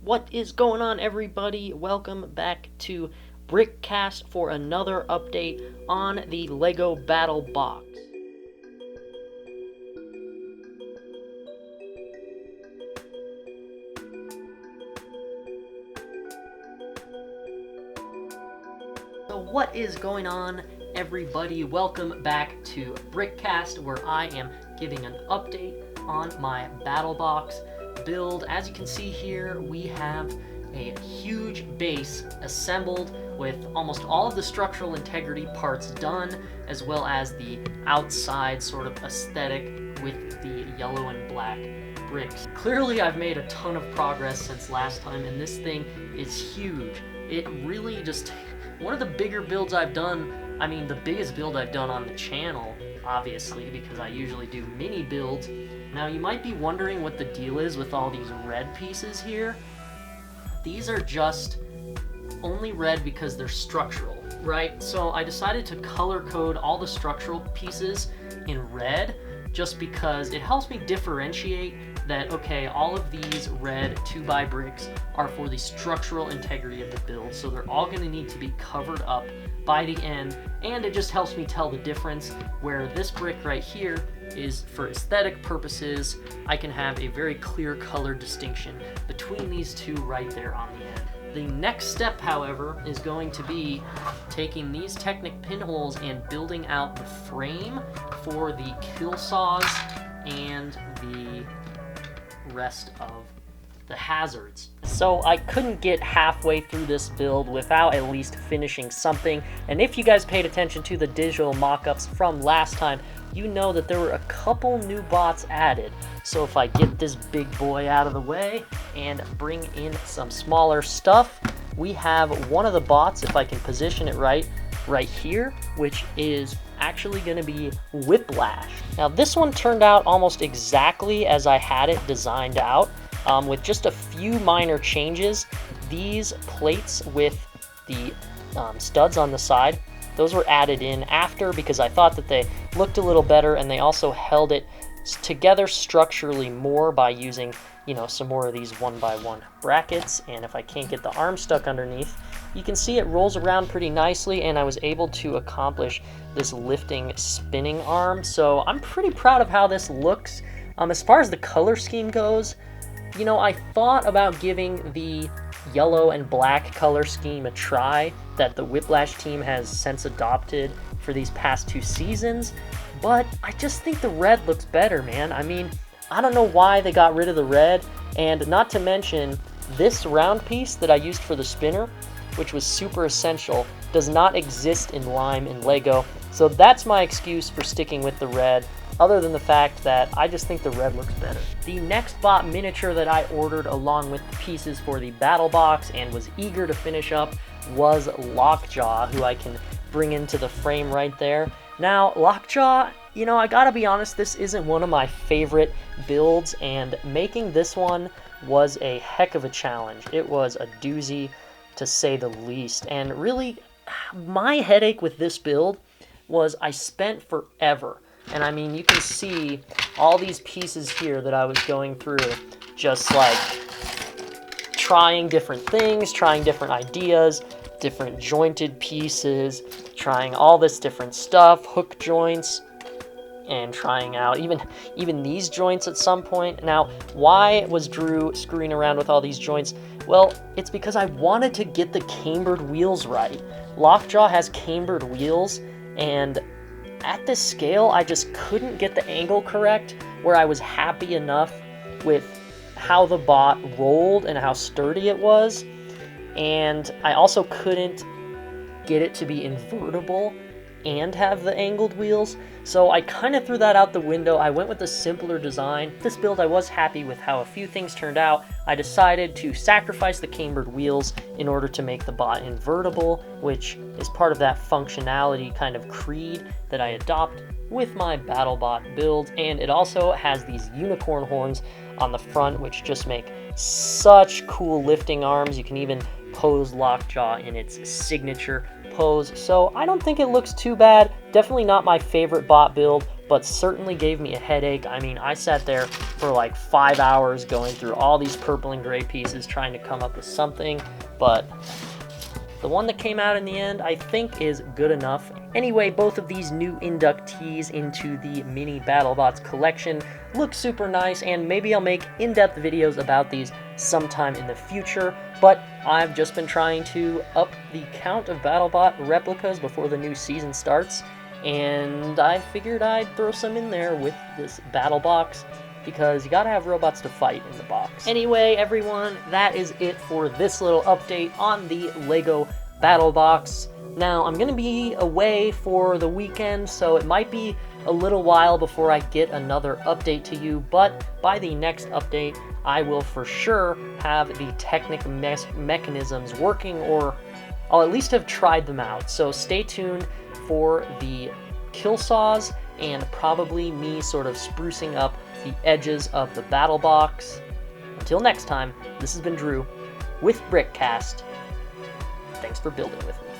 What is going on, everybody? Welcome back to BRICKcast for another update on the LEGO Battlebox. So what is going on, everybody? Welcome back to BRICKcast, where I am giving an update on my Battlebox build. As you can see here, we have a huge base assembled with almost all of the structural integrity parts done, as well as the outside sort of aesthetic with the yellow and black bricks. Clearly, I've made a ton of progress since last time, and this thing is huge. It really just, one of the bigger builds I've done, I mean the biggest build I've done on the channel, obviously, because I usually do mini builds. Now you might be wondering what the deal is with all these red pieces here. These are just only red because they're structural, right? So I decided to color code all the structural pieces in red just because it helps me differentiate that, okay, all of these red 2x bricks are for the structural integrity of the build, so they're all going to need to be covered up by the end, and it just helps me tell the difference, where this brick right here is for aesthetic purposes. I can have a very clear color distinction between these two right there on the end. The next step, however, is going to be taking these Technic pinholes and building out the frame for the kill saws and the rest of the hazards. So I couldn't get halfway through this build without at least finishing something, and if you guys paid attention to the digital mock-ups from last time, you know that there were a couple new bots added. So if I get this big boy out of the way and bring in some smaller stuff, we have one of the bots, if I can position it right here, which is actually going to be Whiplash. Now this one turned out almost exactly as I had it designed out, with just a few minor changes. These plates with the studs on the side, those were added in after because I thought that they looked a little better, and they also held it together structurally more by using, some more of these 1x1 brackets. And if I can't get the arm stuck underneath, you can see it rolls around pretty nicely, and I was able to accomplish this lifting spinning arm. So I'm pretty proud of how this looks. As far as the color scheme goes, I thought about giving the yellow and black color scheme a try that the Whiplash team has since adopted for these past 2 seasons, but I just think the red looks better, man. I mean, I don't know why they got rid of the red, and not to mention this round piece that I used for the spinner, which was super essential, does not exist in Lime in LEGO, so that's my excuse for sticking with the red, other than the fact that I just think the red looks better. The next bot miniature that I ordered along with the pieces for the Battlebox and was eager to finish up was Lockjaw, who I can bring into the frame right there. Now, Lockjaw, I gotta be honest, this isn't one of my favorite builds, and making this one was a heck of a challenge. It was a doozy, to say the least, and really, my headache with this build was I spent forever. And I mean, you can see all these pieces here that I was going through, just like trying different things, trying different ideas, different jointed pieces, trying all this different stuff, hook joints, and trying out even these joints at some point. Now, why was Drew screwing around with all these joints? Well, it's because I wanted to get the cambered wheels right. Lockjaw has cambered wheels, and at this scale, I just couldn't get the angle correct where I was happy enough with how the bot rolled and how sturdy it was. And I also couldn't get it to be invertible and have the angled wheels. So I kind of threw that out the window. I went with a simpler design. This build, I was happy with how a few things turned out. I decided to sacrifice the cambered wheels in order to make the bot invertible, which is part of that functionality kind of creed that I adopt with my BattleBot build. And it also has these unicorn horns on the front, which just make such cool lifting arms. You can even pose Lockjaw in its signature pose. So I don't think it looks too bad. Definitely not my favorite bot build, but certainly gave me a headache. I mean, I sat there for like 5 hours going through all these purple and gray pieces trying to come up with something, but the one that came out in the end, I think, is good enough. Anyway, both of these new inductees into the mini BattleBots collection look super nice, and maybe I'll make in-depth videos about these sometime in the future, but I've just been trying to up the count of BattleBot replicas before the new season starts, and I figured I'd throw some in there with this BattleBox, because you gotta have robots to fight in the box. Anyway, everyone, that is it for this little update on the LEGO BattleBox. Now, I'm gonna be away for the weekend, so it might be a little while before I get another update to you, but by the next update, I will for sure have the Technic mechanisms working, or I'll at least have tried them out. So stay tuned for the kill saws and probably me sort of sprucing up the edges of the BattleBox. Until next time, this has been Drew with BRICKcast. Thanks for building with me.